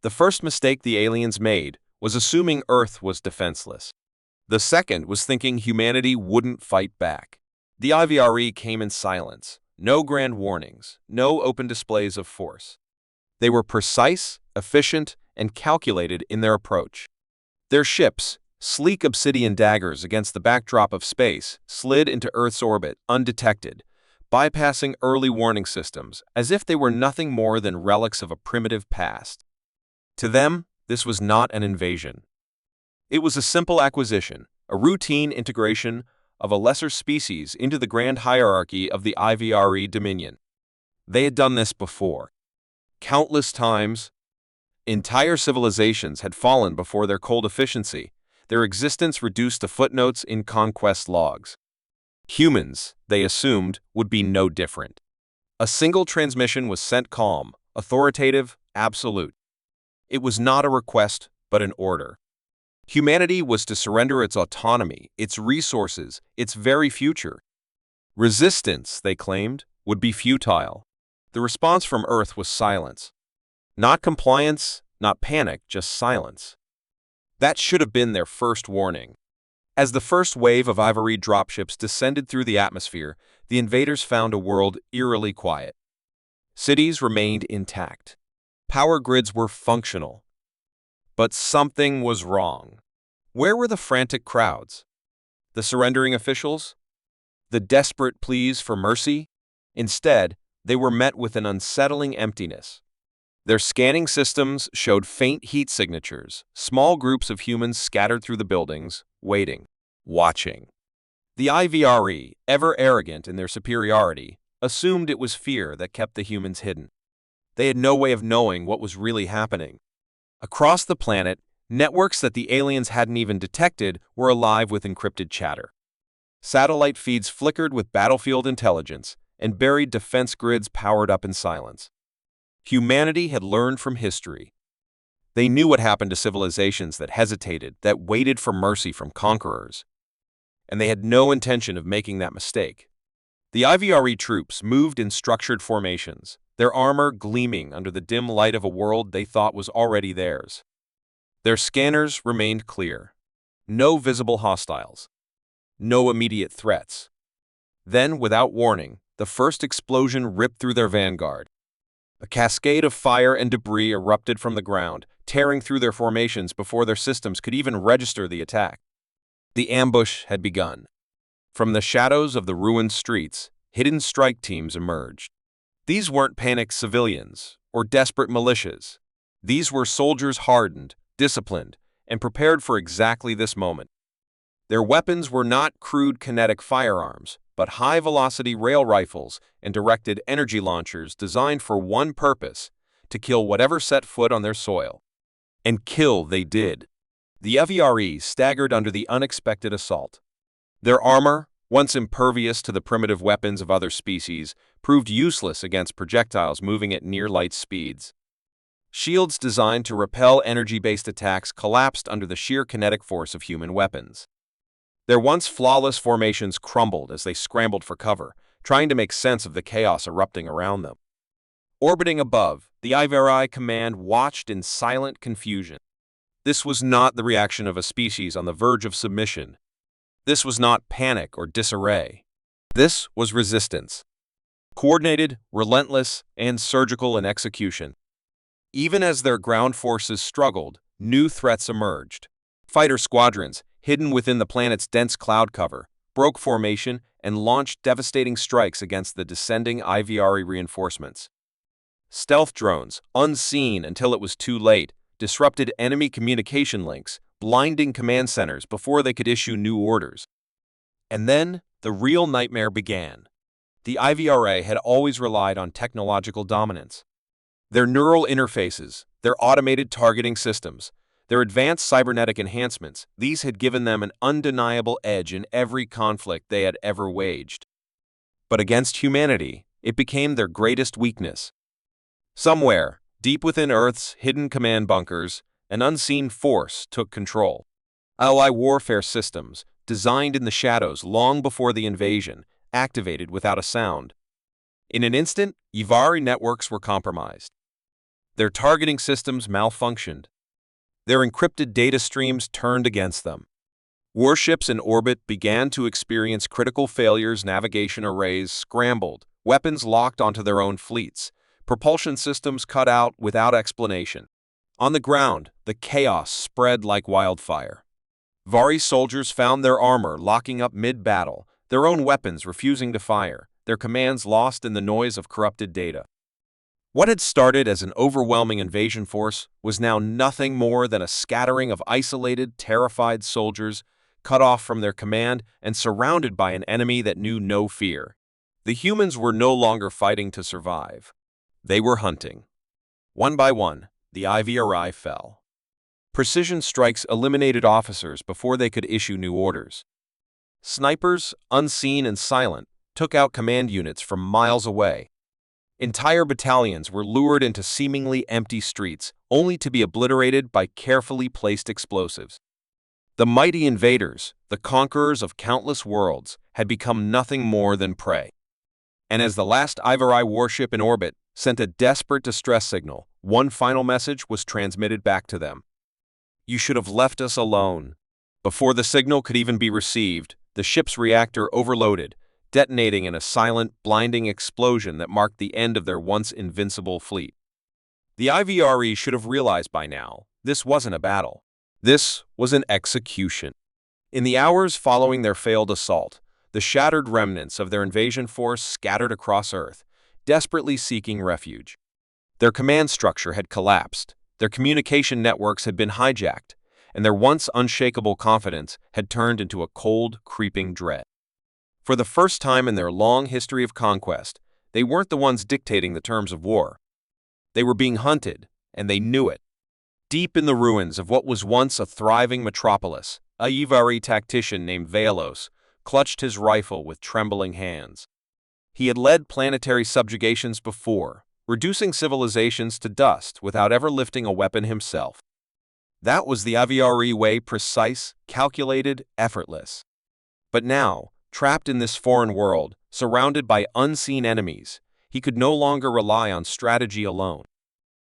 The first mistake the aliens made was assuming Earth was defenseless. The second was thinking humanity wouldn't fight back. The IVRE came in silence, no grand warnings, no open displays of force. They were precise, efficient, and calculated in their approach. Their ships, sleek obsidian daggers against the backdrop of space, slid into Earth's orbit undetected, bypassing early warning systems as if they were nothing more than relics of a primitive past. To them, this was not an invasion. It was a simple acquisition, a routine integration of a lesser species into the grand hierarchy of the IVRE dominion. They had done this before. Countless times. Entire civilizations had fallen before their cold efficiency, their existence reduced to footnotes in conquest logs. Humans, they assumed, would be no different. A single transmission was sent calm, authoritative, absolute. It was not a request, but an order. Humanity was to surrender its autonomy, its resources, its very future. Resistance, they claimed, would be futile. The response from Earth was silence. Not compliance, not panic, just silence. That should have been their first warning. As the first wave of ivory dropships descended through the atmosphere, the invaders found a world eerily quiet. Cities remained intact. Power grids were functional. But something was wrong. Where were the frantic crowds? The surrendering officials? The desperate pleas for mercy? Instead, they were met with an unsettling emptiness. Their scanning systems showed faint heat signatures, small groups of humans scattered through the buildings, waiting, watching. The IVRE, ever arrogant in their superiority, assumed it was fear that kept the humans hidden. They had no way of knowing what was really happening. Across the planet, networks that the aliens hadn't even detected were alive with encrypted chatter. Satellite feeds flickered with battlefield intelligence, and buried defense grids powered up in silence. Humanity had learned from history. They knew what happened to civilizations that hesitated, that waited for mercy from conquerors. And they had no intention of making that mistake. The IVRE troops moved in structured formations, their armor gleaming under the dim light of a world they thought was already theirs. Their scanners remained clear. No visible hostiles. No immediate threats. Then, without warning, the first explosion ripped through their vanguard. A cascade of fire and debris erupted from the ground, tearing through their formations before their systems could even register the attack. The ambush had begun. From the shadows of the ruined streets, hidden strike teams emerged. These weren't panicked civilians or desperate militias. These were soldiers hardened, disciplined, and prepared for exactly this moment. Their weapons were not crude kinetic firearms, but high-velocity rail rifles and directed energy launchers designed for one purpose, to kill whatever set foot on their soil. And kill they did. The IVRE staggered under the unexpected assault. Their armor, once impervious to the primitive weapons of other species, proved useless against projectiles moving at near-light speeds. Shields designed to repel energy-based attacks collapsed under the sheer kinetic force of human weapons. Their once flawless formations crumbled as they scrambled for cover, trying to make sense of the chaos erupting around them. Orbiting above, the IVRE command watched in silent confusion. This was not the reaction of a species on the verge of submission. This was not panic or disarray. This was resistance. Coordinated, relentless, and surgical in execution. Even as their ground forces struggled, new threats emerged. Fighter squadrons, hidden within the planet's dense cloud cover, broke formation and launched devastating strikes against the descending IVRE reinforcements. Stealth drones, unseen until it was too late, disrupted enemy communication links, blinding command centers before they could issue new orders. And then, the real nightmare began. The IVRE had always relied on technological dominance. Their neural interfaces, their automated targeting systems, their advanced cybernetic enhancements, these had given them an undeniable edge in every conflict they had ever waged. But against humanity, it became their greatest weakness. Somewhere, deep within Earth's hidden command bunkers, an unseen force took control. Ally warfare systems, designed in the shadows long before the invasion, activated without a sound. In an instant, IVRE networks were compromised. Their targeting systems malfunctioned. Their encrypted data streams turned against them. Warships in orbit began to experience critical failures, navigation arrays scrambled, weapons locked onto their own fleets, propulsion systems cut out without explanation. On the ground, the chaos spread like wildfire. Vari soldiers found their armor locking up mid-battle, their own weapons refusing to fire, their commands lost in the noise of corrupted data. What had started as an overwhelming invasion force was now nothing more than a scattering of isolated, terrified soldiers cut off from their command and surrounded by an enemy that knew no fear. The humans were no longer fighting to survive. They were hunting. One by one, the IVRI fell. Precision strikes eliminated officers before they could issue new orders. Snipers, unseen and silent, took out command units from miles away. Entire battalions were lured into seemingly empty streets, only to be obliterated by carefully placed explosives. The mighty invaders, the conquerors of countless worlds, had become nothing more than prey. And as the last IVRI warship in orbit sent a desperate distress signal, one final message was transmitted back to them. "You should have left us alone." Before the signal could even be received, the ship's reactor overloaded, detonating in a silent, blinding explosion that marked the end of their once invincible fleet. The IVRE should have realized by now, this wasn't a battle. This was an execution. In the hours following their failed assault, the shattered remnants of their invasion force scattered across Earth, desperately seeking refuge. Their command structure had collapsed, their communication networks had been hijacked, and their once unshakable confidence had turned into a cold, creeping dread. For the first time in their long history of conquest, they weren't the ones dictating the terms of war. They were being hunted, and they knew it. Deep in the ruins of what was once a thriving metropolis, a Yivari tactician named Velos clutched his rifle with trembling hands. He had led planetary subjugations before, reducing civilizations to dust without ever lifting a weapon himself. That was the IVRE way: precise, calculated, effortless. But now, trapped in this foreign world, surrounded by unseen enemies, he could no longer rely on strategy alone.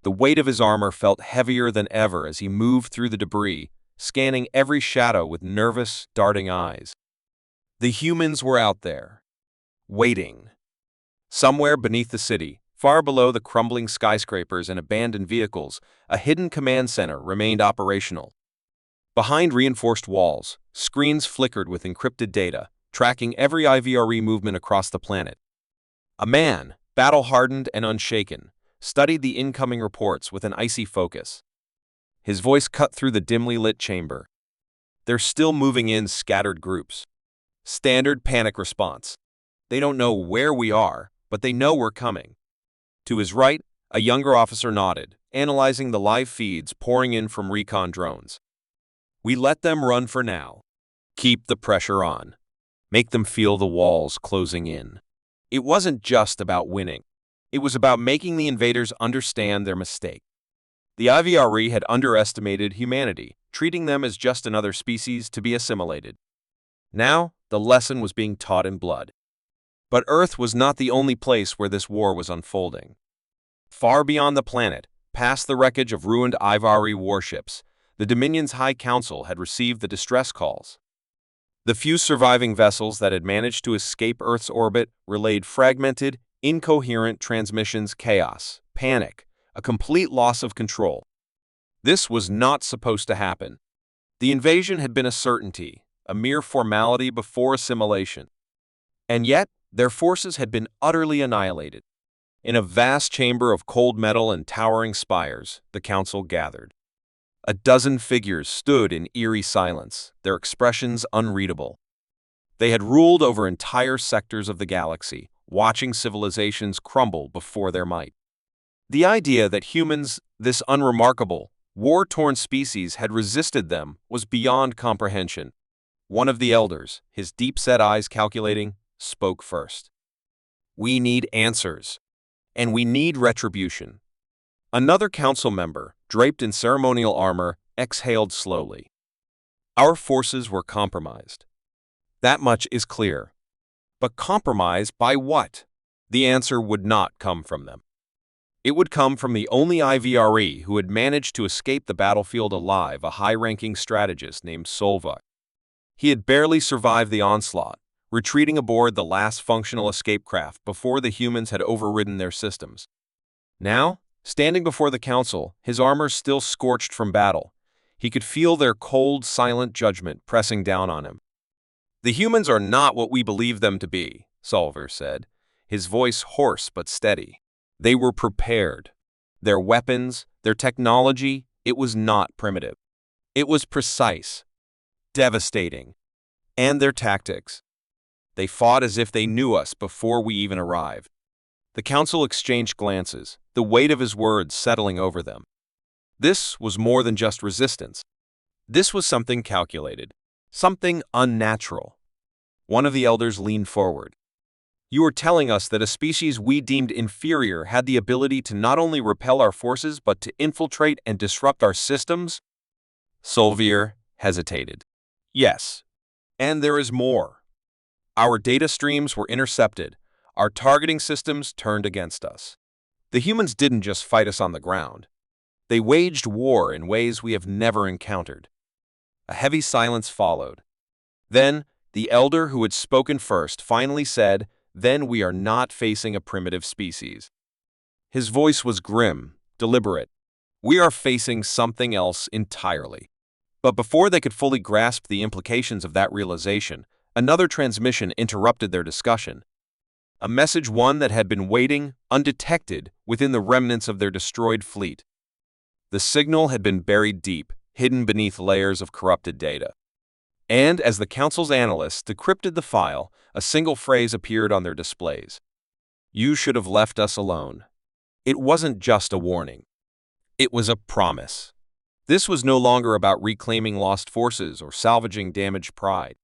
The weight of his armor felt heavier than ever as he moved through the debris, scanning every shadow with nervous, darting eyes. The humans were out there, waiting. Somewhere beneath the city, far below the crumbling skyscrapers and abandoned vehicles, a hidden command center remained operational. Behind reinforced walls, screens flickered with encrypted data, tracking every IVRE movement across the planet. A man, battle-hardened and unshaken, studied the incoming reports with an icy focus. His voice cut through the dimly lit chamber. "They're still moving in scattered groups. Standard panic response. They don't know where we are, but they know we're coming." To his right, a younger officer nodded, analyzing the live feeds pouring in from recon drones. "We let them run for now. Keep the pressure on. Make them feel the walls closing in." It wasn't just about winning. It was about making the invaders understand their mistake. The IVRE had underestimated humanity, treating them as just another species to be assimilated. Now, the lesson was being taught in blood. But Earth was not the only place where this war was unfolding. Far beyond the planet, past the wreckage of ruined IVRE warships, the Dominion's High Council had received the distress calls. The few surviving vessels that had managed to escape Earth's orbit relayed fragmented, incoherent transmissions: chaos, panic, a complete loss of control. This was not supposed to happen. The invasion had been a certainty, a mere formality before assimilation. And yet, their forces had been utterly annihilated. In a vast chamber of cold metal and towering spires, the council gathered. A dozen figures stood in eerie silence, their expressions unreadable. They had ruled over entire sectors of the galaxy, watching civilizations crumble before their might. The idea that humans, this unremarkable, war-torn species, had resisted them was beyond comprehension. One of the elders, his deep-set eyes calculating, spoke first. "We need answers, and we need retribution." Another council member, draped in ceremonial armor, exhaled slowly. "Our forces were compromised. That much is clear. But compromised by what?" The answer would not come from them. It would come from the only IVRE who had managed to escape the battlefield alive, a high-ranking strategist named Solva. He had barely survived the onslaught, retreating aboard the last functional escape craft before the humans had overridden their systems. Now, standing before the council, his armor still scorched from battle, he could feel their cold, silent judgment pressing down on him. "The humans are not what we believe them to be," Solver said, his voice hoarse but steady. They were prepared. Their weapons, their technology, it was not primitive. It was precise, devastating, and their tactics. They fought as if they knew us before we even arrived. The council exchanged glances, the weight of his words settling over them. This was more than just resistance. This was something calculated, something unnatural. One of the elders leaned forward. "You are telling us that a species we deemed inferior had the ability to not only repel our forces but to infiltrate and disrupt our systems?" Solvier hesitated. "Yes. And there is more. Our data streams were intercepted. Our targeting systems turned against us. The humans didn't just fight us on the ground. They waged war in ways we have never encountered." A heavy silence followed. Then, the elder who had spoken first finally said, "Then we are not facing a primitive species." His voice was grim, deliberate. "We are facing something else entirely." But before they could fully grasp the implications of that realization, another transmission interrupted their discussion. A message, one that had been waiting, undetected, within the remnants of their destroyed fleet. The signal had been buried deep, hidden beneath layers of corrupted data. And as the council's analysts decrypted the file, a single phrase appeared on their displays. "You should have left us alone." It wasn't just a warning. It was a promise. This was no longer about reclaiming lost forces or salvaging damaged pride.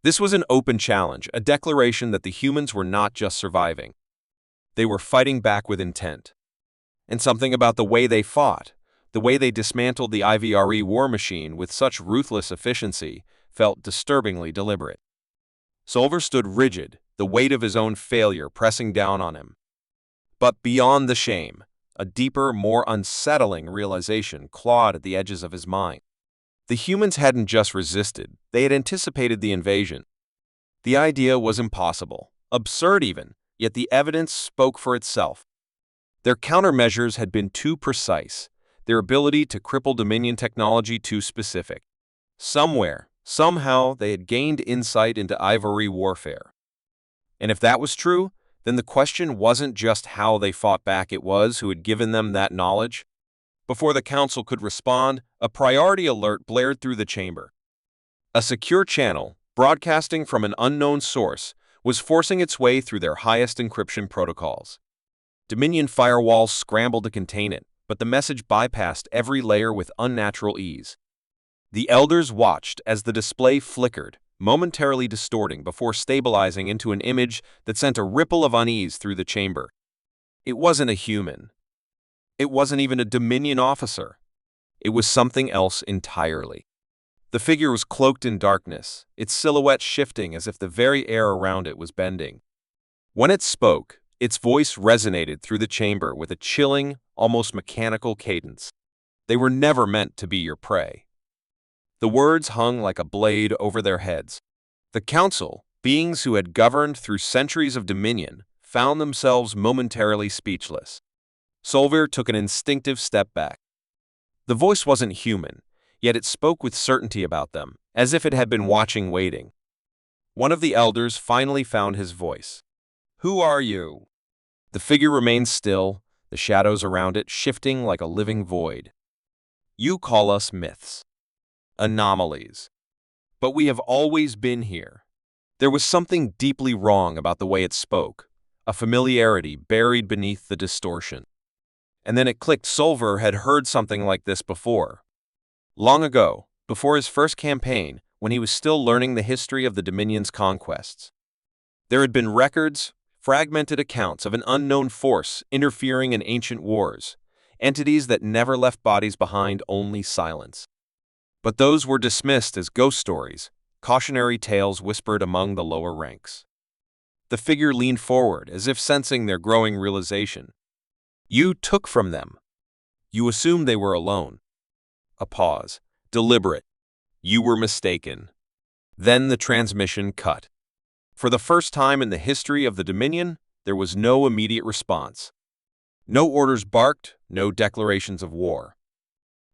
This was an open challenge, a declaration that the humans were not just surviving. They were fighting back with intent. And something about the way they fought, the way they dismantled the IVRE war machine with such ruthless efficiency, felt disturbingly deliberate. Solver stood rigid, the weight of his own failure pressing down on him. But beyond the shame, a deeper, more unsettling realization clawed at the edges of his mind. The humans hadn't just resisted, they had anticipated the invasion. The idea was impossible, absurd even, yet the evidence spoke for itself. Their countermeasures had been too precise, their ability to cripple Dominion technology too specific. Somewhere, somehow, they had gained insight into ivory warfare. And if that was true, then the question wasn't just how they fought back, it was who had given them that knowledge. Before the council could respond, a priority alert blared through the chamber. A secure channel, broadcasting from an unknown source, was forcing its way through their highest encryption protocols. Dominion firewalls scrambled to contain it, but the message bypassed every layer with unnatural ease. The elders watched as the display flickered, momentarily distorting before stabilizing into an image that sent a ripple of unease through the chamber. It wasn't a human. It wasn't even a Dominion officer. It was something else entirely. The figure was cloaked in darkness, its silhouette shifting as if the very air around it was bending. When it spoke, its voice resonated through the chamber with a chilling, almost mechanical cadence. "They were never meant to be your prey." The words hung like a blade over their heads. The council, beings who had governed through centuries of dominion, found themselves momentarily speechless. Solver took an instinctive step back. The voice wasn't human, yet it spoke with certainty about them, as if it had been watching, waiting. One of the elders finally found his voice. "Who are you?" The figure remained still, the shadows around it shifting like a living void. "You call us myths. Anomalies. But we have always been here." There was something deeply wrong about the way it spoke, a familiarity buried beneath the distortion. And then it clicked. Solver had heard something like this before. Long ago, before his first campaign, when he was still learning the history of the Dominion's conquests. There had been records, fragmented accounts of an unknown force interfering in ancient wars, entities that never left bodies behind, only silence. But those were dismissed as ghost stories, cautionary tales whispered among the lower ranks. The figure leaned forward, as if sensing their growing realization. You took from them. You assumed they were alone. A pause. Deliberate. You were mistaken. Then the transmission cut. For the first time in the history of the Dominion, there was no immediate response. No orders barked, no declarations of war.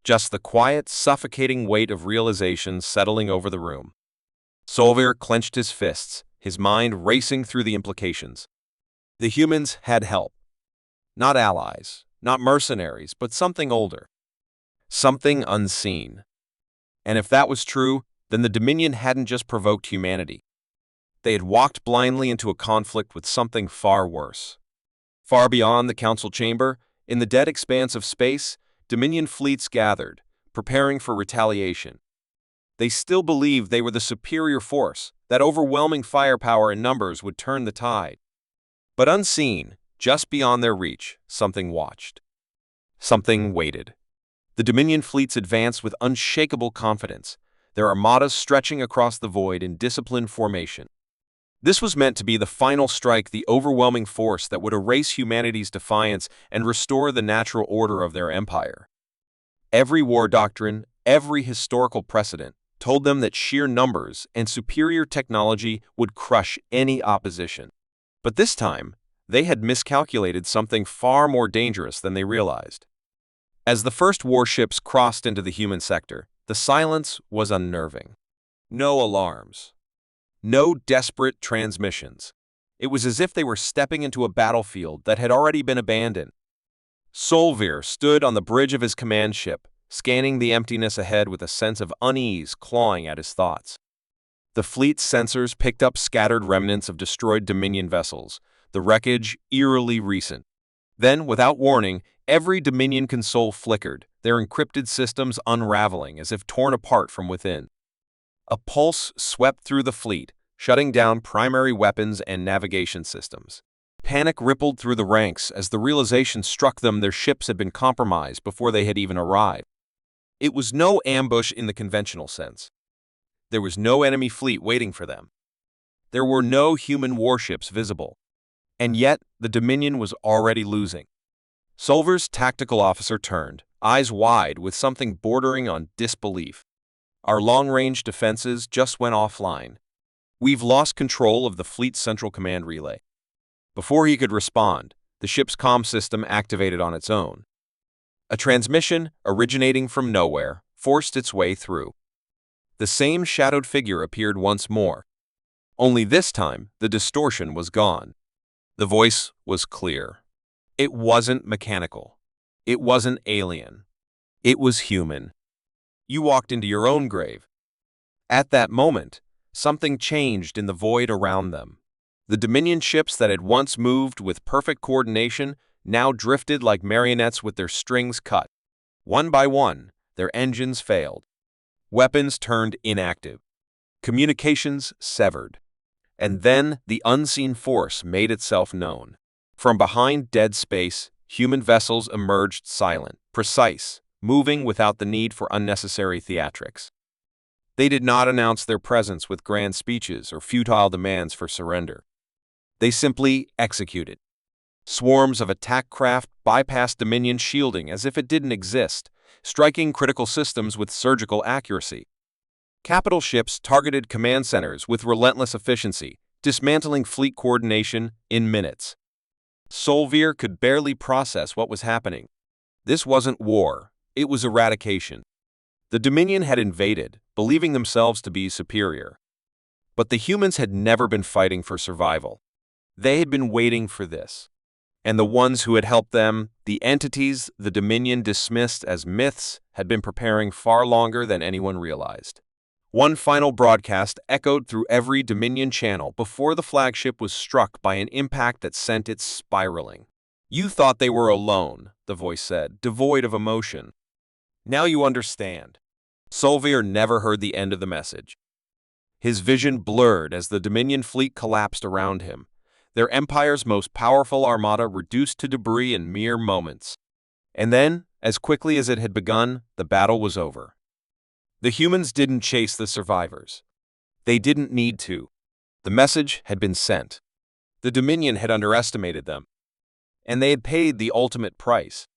Just the quiet, suffocating weight of realization settling over the room. Solver clenched his fists, his mind racing through the implications. The humans had help. Not allies, not mercenaries, but something older. Something unseen. And if that was true, then the Dominion hadn't just provoked humanity. They had walked blindly into a conflict with something far worse. Far beyond the council chamber, in the dead expanse of space, Dominion fleets gathered, preparing for retaliation. They still believed they were the superior force, that overwhelming firepower and numbers would turn the tide. But unseen, just beyond their reach, something watched. Something waited. The Dominion fleets advanced with unshakable confidence, their armadas stretching across the void in disciplined formation. This was meant to be the final strike, the overwhelming force that would erase humanity's defiance and restore the natural order of their empire. Every war doctrine, every historical precedent, told them that sheer numbers and superior technology would crush any opposition. But this time, they had miscalculated something far more dangerous than they realized. As the first warships crossed into the human sector, the silence was unnerving. No alarms. No desperate transmissions. It was as if they were stepping into a battlefield that had already been abandoned. Solver stood on the bridge of his command ship, scanning the emptiness ahead with a sense of unease clawing at his thoughts. The fleet's sensors picked up scattered remnants of destroyed Dominion vessels, the wreckage eerily recent. Then, without warning, every Dominion console flickered, their encrypted systems unraveling as if torn apart from within. A pulse swept through the fleet, shutting down primary weapons and navigation systems. Panic rippled through the ranks as the realization struck them their ships had been compromised before they had even arrived. It was no ambush in the conventional sense. There was no enemy fleet waiting for them. There were no human warships visible. And yet, the Dominion was already losing. Solver's tactical officer turned, eyes wide with something bordering on disbelief. Our long-range defenses just went offline. We've lost control of the fleet's central command relay. Before he could respond, the ship's comm system activated on its own. A transmission, originating from nowhere, forced its way through. The same shadowed figure appeared once more. Only this time, the distortion was gone. The voice was clear. It wasn't mechanical. It wasn't alien. It was human. You walked into your own grave. At that moment, something changed in the void around them. The Dominion ships that had once moved with perfect coordination now drifted like marionettes with their strings cut. One by one, their engines failed. Weapons turned inactive. Communications severed. And then the unseen force made itself known. From behind dead space, human vessels emerged silent, precise, moving without the need for unnecessary theatrics. They did not announce their presence with grand speeches or futile demands for surrender. They simply executed. Swarms of attack craft bypassed Dominion shielding as if it didn't exist, striking critical systems with surgical accuracy. Capital ships targeted command centers with relentless efficiency, dismantling fleet coordination in minutes. Solver could barely process what was happening. This wasn't war, it was eradication. The Dominion had invaded, believing themselves to be superior. But the humans had never been fighting for survival. They had been waiting for this. And the ones who had helped them, the entities the Dominion dismissed as myths, had been preparing far longer than anyone realized. One final broadcast echoed through every Dominion channel before the flagship was struck by an impact that sent it spiraling. "You thought they were alone," the voice said, devoid of emotion. "Now you understand." Solver never heard the end of the message. His vision blurred as the Dominion fleet collapsed around him, their empire's most powerful armada reduced to debris in mere moments. And then, as quickly as it had begun, the battle was over. The humans didn't chase the survivors. They didn't need to. The message had been sent. The Dominion had underestimated them. and they had paid the ultimate price.